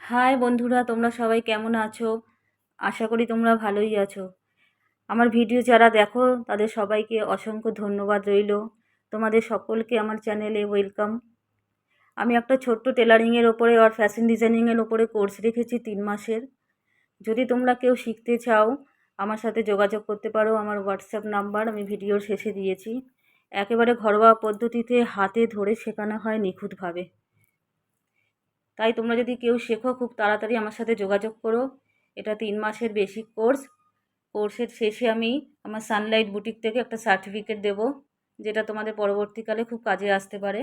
High বন্ধুরা, তোমরা সবাই কেমন আছো? আশা করি তোমরা ভালোই আছো। আমার ভিডিও যারা দেখো তাদের সবাইকে অসংখ্য ধন্যবাদ রইলো। তোমাদের সকলকে আমার চ্যানেলে ওয়েলকাম। আমি একটা ছোট্ট টেলারিংয়ের ওপরে আর ফ্যাশন ডিজাইনিংয়ের ওপরে কোর্স রেখেছি 3 মাসের। যদি তোমরা কেউ শিখতে চাও আমার সাথে যোগাযোগ করতে পারো। আমার হোয়াটসঅ্যাপ নাম্বার আমি ভিডিওর শেষে দিয়েছি। একেবারে ঘরোয়া পদ্ধতিতে হাতে ধরে শেখানো হয় নিখুঁতভাবে। তাই তোমরা যদি কেউ শেখো খুব তাড়াতাড়ি আমার সাথে যোগাযোগ করো। এটা 3 মাসের বেসিক কোর্স। কোর্সের শেষে আমি আমার সানলাইট বুটিক থেকে একটা সার্টিফিকেট দেবো, যেটা তোমাদের পরবর্তীকালে খুব কাজে আসতে পারে।